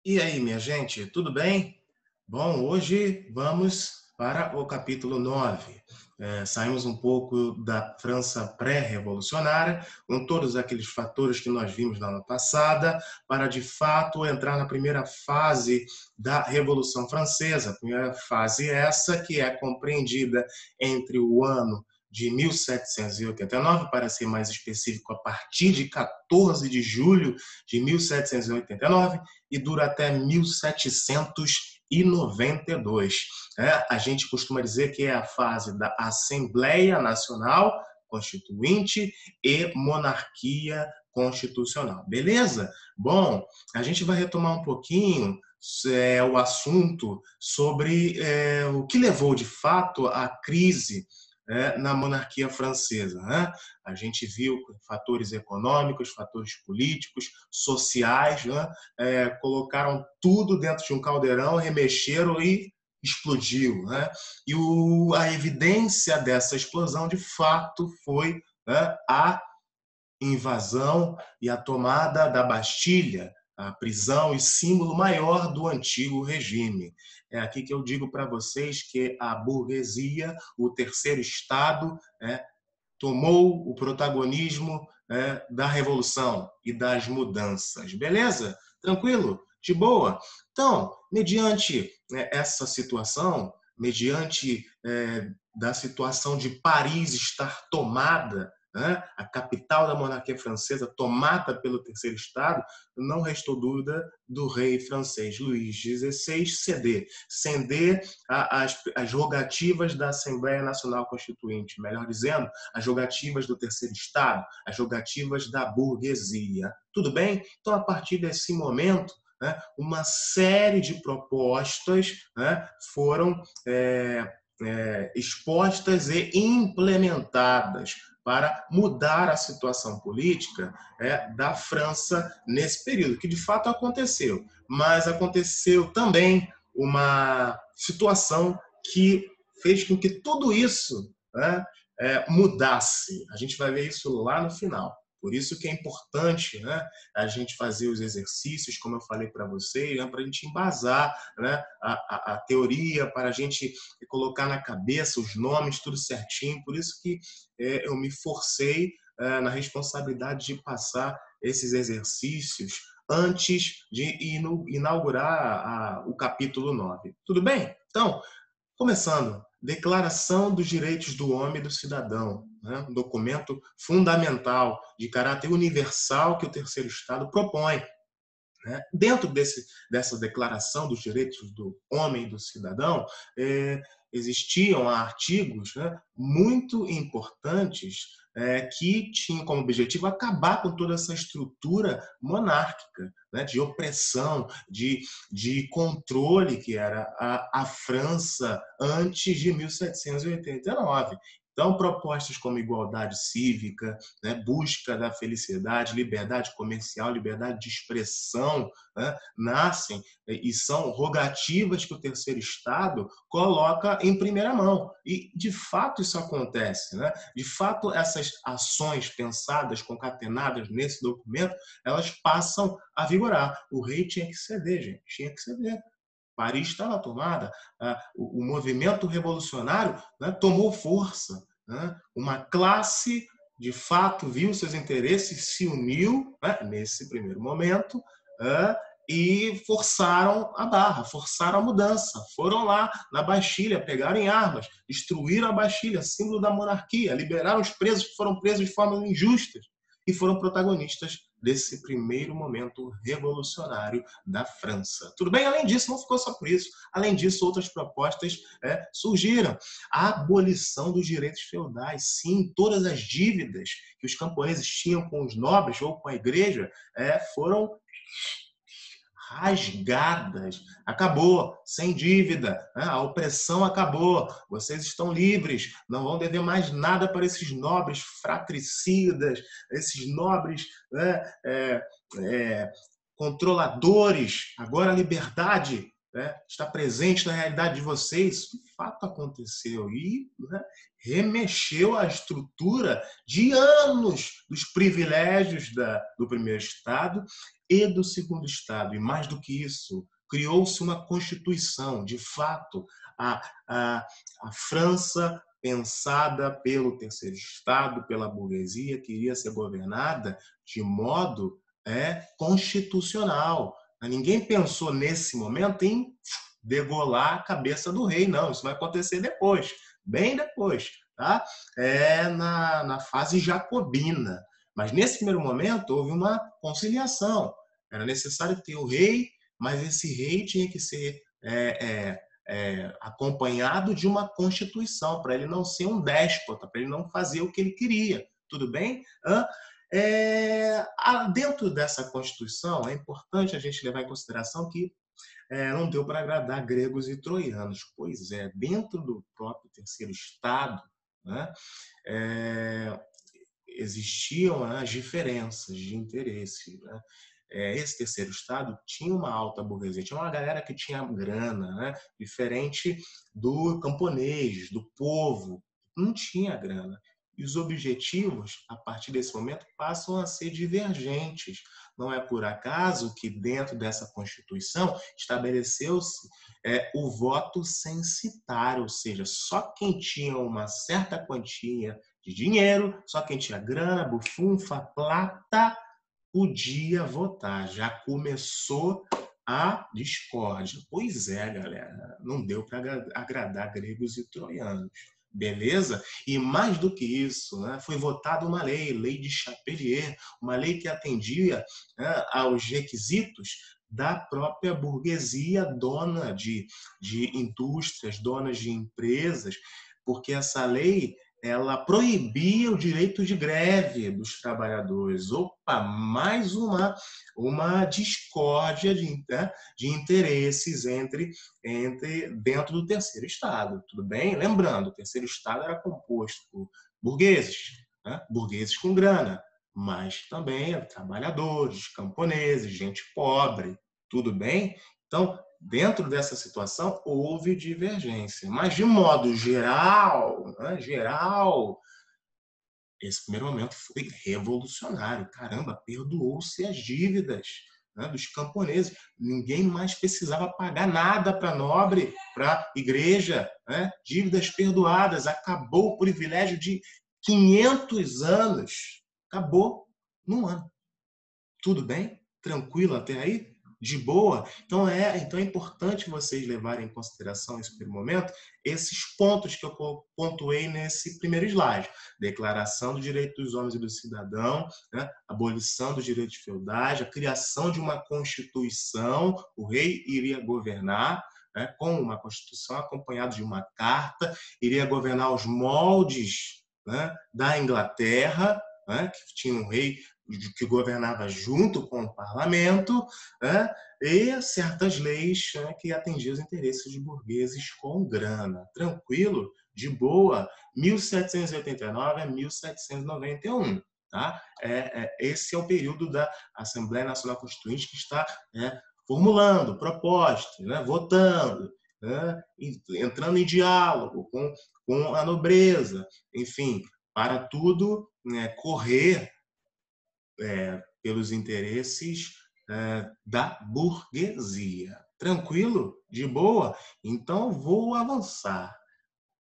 E aí, minha gente, tudo bem? Bom, hoje vamos para o capítulo 9. Saímos um pouco da França pré-revolucionária, com todos aqueles fatores que nós vimos na aula passada, para de fato entrar na primeira fase da Revolução Francesa. Primeira fase essa que é compreendida entre o ano de 1789, para ser mais específico, a partir de 14 de julho de 1789, e dura até 1792. A gente costuma dizer que é a fase da Assembleia Nacional Constituinte e monarquia constitucional. Beleza? Bom, a gente vai retomar um pouquinho o assunto sobre o que levou de fato à crise na monarquia francesa. Né? A gente viu fatores econômicos, fatores políticos, sociais, né? Colocaram tudo dentro de um caldeirão, remexeram e explodiu. Né? E a evidência dessa explosão, de fato, foi, né, a invasão e a tomada da Bastilha, a prisão e símbolo maior do antigo regime. É aqui que eu digo para vocês que a burguesia, o terceiro Estado, tomou o protagonismo da revolução e das mudanças. Beleza? Tranquilo? De boa? Então, mediante essa situação, mediante da situação de Paris estar tomada, né, a capital da monarquia francesa tomada pelo terceiro Estado, não restou dúvida do rei francês Luís XVI ceder às rogativas da Assembleia Nacional Constituinte, melhor dizendo, as jogativas do terceiro Estado, as jogativas da burguesia. Tudo bem? Então, a partir desse momento, uma série de propostas foram expostas e implementadas para mudar a situação política da França nesse período, que de fato aconteceu. Mas aconteceu também uma situação que fez com que tudo isso mudasse. A gente vai ver isso lá no final. Por isso que é importante, né, a gente fazer os exercícios, como eu falei para vocês, para a gente embasar, né, a teoria, para a gente colocar na cabeça os nomes, tudo certinho. Por isso que eu me forcei na responsabilidade de passar esses exercícios antes de inaugurar o capítulo 9. Tudo bem? Então, começando, Declaração dos Direitos do Homem e do Cidadão, né? Um documento fundamental, de caráter universal, que o terceiro Estado propõe. Né? Dentro dessa Declaração dos Direitos do Homem e do Cidadão, existiam artigos, né, muito importantes que tinham como objetivo acabar com toda essa estrutura monárquica, né, de opressão, de controle que era a França antes de 1789. Então, propostas como igualdade cívica, né, busca da felicidade, liberdade comercial, liberdade de expressão, né, nascem e são rogativas que o terceiro Estado coloca em primeira mão. E, de fato, isso acontece. Né? De fato, essas ações pensadas, concatenadas nesse documento, elas passam a vigorar. O rei tinha que ceder, gente, tinha que ceder. Paris estava tomada, o movimento revolucionário, né, tomou força. Né? Uma classe, de fato, viu seus interesses, se uniu, né, nesse primeiro momento, e forçaram a barra, forçaram a mudança. Foram lá na Bastilha, pegaram em armas, destruíram a Bastilha, símbolo da monarquia, liberaram os presos que foram presos de forma injusta e foram protagonistas desse primeiro momento revolucionário da França. Tudo bem? Além disso, não ficou só por isso. Além disso, outras propostas surgiram. A abolição dos direitos feudais. Sim, todas as dívidas que os camponeses tinham com os nobres ou com a igreja foram rasgadas. Acabou, sem dívida, né? A opressão acabou. Vocês estão livres, não vão dever mais nada para esses nobres fratricidas, esses nobres, né, controladores. Agora a liberdade né, está presente na realidade de vocês, isso de fato aconteceu e, né, remexeu a estrutura de anos dos privilégios do primeiro Estado e do segundo Estado. E mais do que isso, criou-se uma Constituição. De fato, a, a, a França, pensada pelo terceiro Estado, pela burguesia, queria ser governada de modo constitucional. Ninguém pensou nesse momento em degolar a cabeça do rei, não. Isso vai acontecer depois, bem depois, tá? Na fase jacobina. Mas nesse primeiro momento houve uma conciliação. Era necessário ter o rei, mas esse rei tinha que ser acompanhado de uma constituição, para ele não ser um déspota, para ele não fazer o que ele queria. Tudo bem? Dentro dessa Constituição, é importante a gente levar em consideração que não deu para agradar gregos e troianos. Pois é, dentro do próprio terceiro Estado, né, existiam as diferenças de interesse. Né? Esse terceiro Estado tinha uma alta burguesia, tinha uma galera que tinha grana, né? Diferente do camponês, do povo, não tinha grana. E os objetivos, a partir desse momento, passam a ser divergentes. Não é por acaso que, dentro dessa Constituição, estabeleceu-se o voto censitário, ou seja, só quem tinha uma certa quantia de dinheiro, só quem tinha grana, bufunfa, plata, podia votar. Já começou a discórdia. Pois é, galera, não deu para agradar gregos e troianos. Beleza? E mais do que isso, né, foi votada uma lei, lei de Chapelier, uma lei que atendia, né, aos requisitos da própria burguesia dona de indústrias, donas de empresas, porque essa lei ela proibia o direito de greve dos trabalhadores. Opa, mais uma discórdia de interesses entre dentro do terceiro Estado. Tudo bem? Lembrando, o terceiro Estado era composto por burgueses, né? Burgueses com grana, mas também trabalhadores, camponeses, gente pobre. Tudo bem? Então, dentro dessa situação, houve divergência. Mas, de modo geral, né, esse primeiro momento foi revolucionário. Caramba, perdoou-se as dívidas, né, dos camponeses. Ninguém mais precisava pagar nada para nobre, para igreja. Né? Dívidas perdoadas. Acabou o privilégio de 500 anos. Acabou num ano. Tudo bem? Tranquilo até aí? De boa? Então é importante vocês levarem em consideração nesse primeiro momento esses pontos que eu pontuei nesse primeiro slide. Declaração do direito dos homens e do cidadão, né? Abolição dos direitos feudais, a criação de uma constituição, o rei iria governar, né, com uma constituição acompanhada de uma carta, iria governar os moldes, né, da Inglaterra, né, que tinha um rei que governava junto com o parlamento, né, e certas leis, né, que atendiam os interesses de burgueses com grana. Tranquilo? De boa? 1789 a 1791. Tá? Esse é o período da Assembleia Nacional Constituinte que está formulando propostas, né, votando, né, entrando em diálogo com a nobreza, enfim, para tudo, né, correr pelos interesses da burguesia. Tranquilo? De boa? Então vou avançar.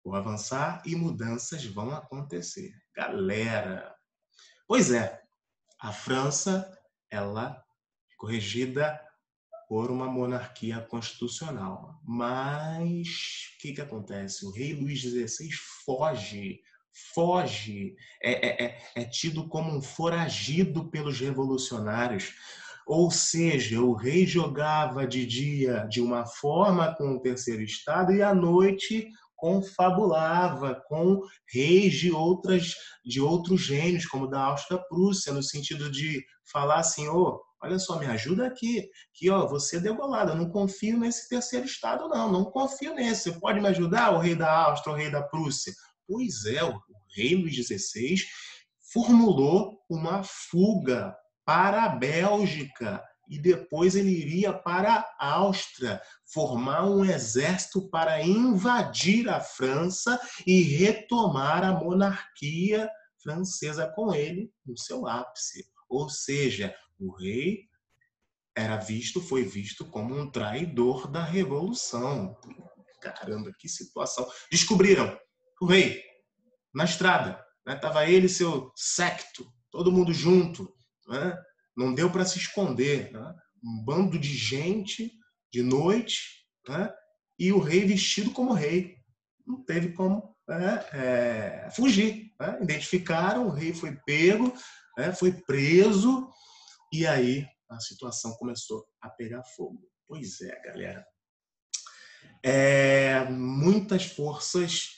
Vou avançar e mudanças vão acontecer. Galera, pois é, a França, ela ficou regida por uma monarquia constitucional. Mas o que acontece? O rei Luís XVI foge, é tido como um foragido pelos revolucionários. Ou seja, o rei jogava de dia de uma forma com o terceiro Estado e à noite confabulava com reis de outros reinos, como da Áustria-Prússia, no sentido de falar assim, olha só, me ajuda aqui, que você é degolado, eu não confio nesse terceiro Estado, não confio nesse, você pode me ajudar, o rei da Áustria, o rei da Prússia? Pois é, o rei Luís XVI formulou uma fuga para a Bélgica e depois ele iria para a Áustria, formar um exército para invadir a França e retomar a monarquia francesa com ele no seu ápice. Ou seja, o rei foi visto como um traidor da Revolução. Caramba, que situação. Descobriram o rei na estrada. Estava ele e seu séquito, todo mundo junto. Né? Não deu para se esconder. Né? Um bando de gente de noite, né? E o rei vestido como rei. Não teve como fugir. Né? Identificaram, o rei foi pego, foi preso, e aí a situação começou a pegar fogo. Pois é, galera. Muitas forças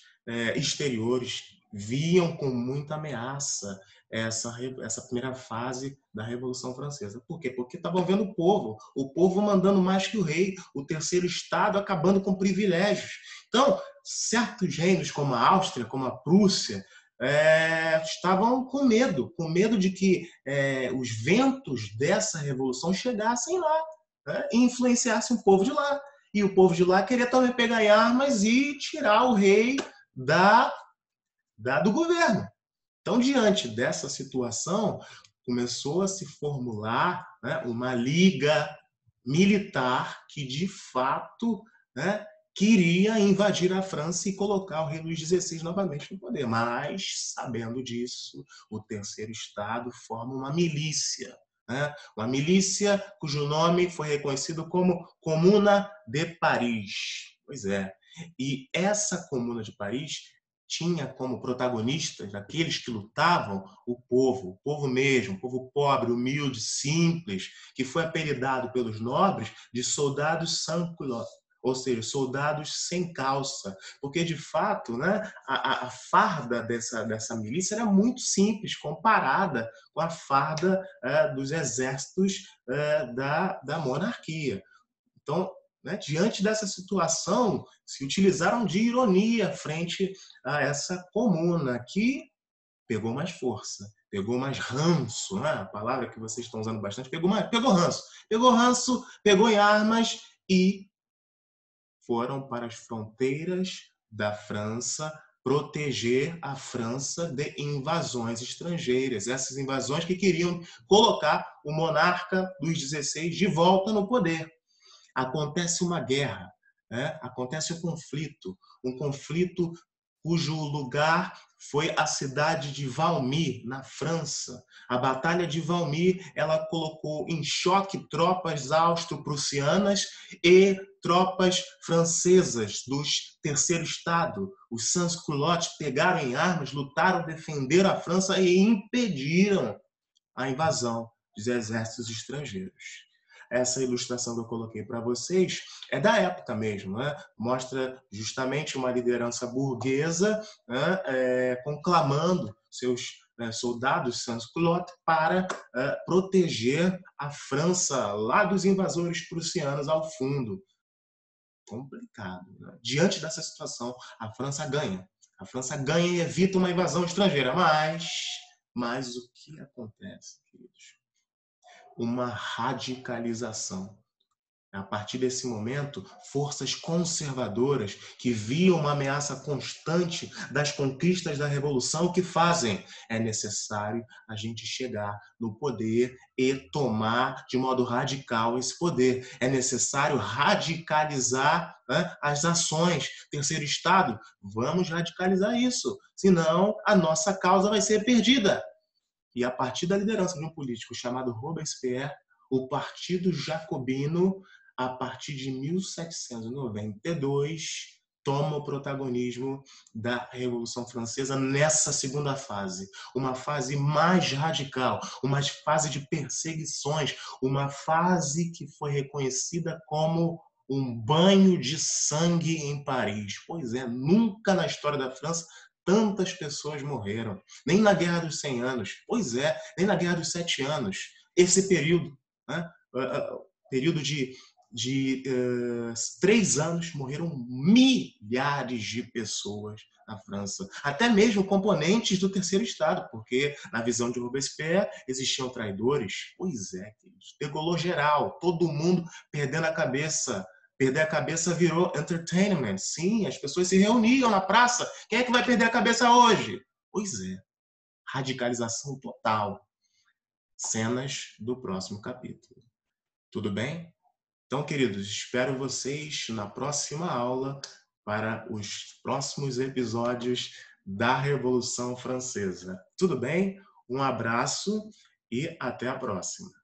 exteriores viam com muita ameaça essa primeira fase da Revolução Francesa. Por quê? Porque estavam vendo o povo mandando mais que o rei, o terceiro Estado acabando com privilégios. Então, certos reinos, como a Áustria, como a Prússia, estavam com medo de que os ventos dessa revolução chegassem lá, né, e influenciassem o povo de lá. E o povo de lá queria também pegar em armas e tirar o rei do governo. Então, diante dessa situação, começou a se formular, né, uma liga militar que, de fato, né, queria invadir a França e colocar o rei Luís XVI novamente no poder. Mas, sabendo disso, o terceiro Estado forma uma milícia. Né? Uma milícia cujo nome foi reconhecido como Comuna de Paris. Pois é. E essa Comuna de Paris tinha como protagonistas, aqueles que lutavam, o povo mesmo, o povo pobre, humilde, simples, que foi apelidado pelos nobres de soldados sans-culottes, ou seja, soldados sem calça, porque de fato, né, a farda dessa milícia era muito simples comparada com a farda dos exércitos da monarquia. Então, né, diante dessa situação, se utilizaram de ironia frente a essa comuna que pegou mais força, pegou mais ranço, né? A palavra que vocês estão usando bastante, pegou ranço, pegou em armas e foram para as fronteiras da França proteger a França de invasões estrangeiras. Essas invasões que queriam colocar o monarca Luís XVI de volta no poder. Acontece uma guerra, né? Acontece um conflito cujo lugar foi a cidade de Valmy, na França. A Batalha de Valmy, ela colocou em choque tropas austro-prussianas e tropas francesas do Terceiro Estado. Os sans-culottes pegaram em armas, lutaram, defenderam a França e impediram a invasão dos exércitos estrangeiros. Essa ilustração que eu coloquei para vocês é da época mesmo, né? Mostra justamente uma liderança burguesa, né, conclamando seus soldados sans-culottes para proteger a França lá dos invasores prussianos ao fundo. Complicado. Né? Diante dessa situação, a França ganha. A França ganha e evita uma invasão estrangeira. Mas o que acontece, queridos? Uma radicalização. A partir desse momento, forças conservadoras que viam uma ameaça constante das conquistas da Revolução, o que fazem? É necessário a gente chegar no poder e tomar de modo radical esse poder. É necessário radicalizar, né, as ações. Terceiro Estado, vamos radicalizar isso, senão a nossa causa vai ser perdida. E a partir da liderança de um político chamado Robespierre, o Partido Jacobino, a partir de 1792, toma o protagonismo da Revolução Francesa nessa segunda fase. Uma fase mais radical, uma fase de perseguições, uma fase que foi reconhecida como um banho de sangue em Paris. Pois é, nunca na história da França tantas pessoas morreram. Nem na Guerra dos 100 Anos. Pois é, nem na Guerra dos 7 Anos. Esse período, né? Período de 3 anos, morreram milhares de pessoas na França. Até mesmo componentes do terceiro Estado, porque na visão de Robespierre existiam traidores. Pois é, queridos. Degolou geral, todo mundo perdendo a cabeça. Perder a cabeça virou entertainment. Sim, as pessoas se reuniam na praça. Quem é que vai perder a cabeça hoje? Pois é, radicalização total. Cenas do próximo capítulo. Tudo bem? Então, queridos, espero vocês na próxima aula para os próximos episódios da Revolução Francesa. Tudo bem? Um abraço e até a próxima.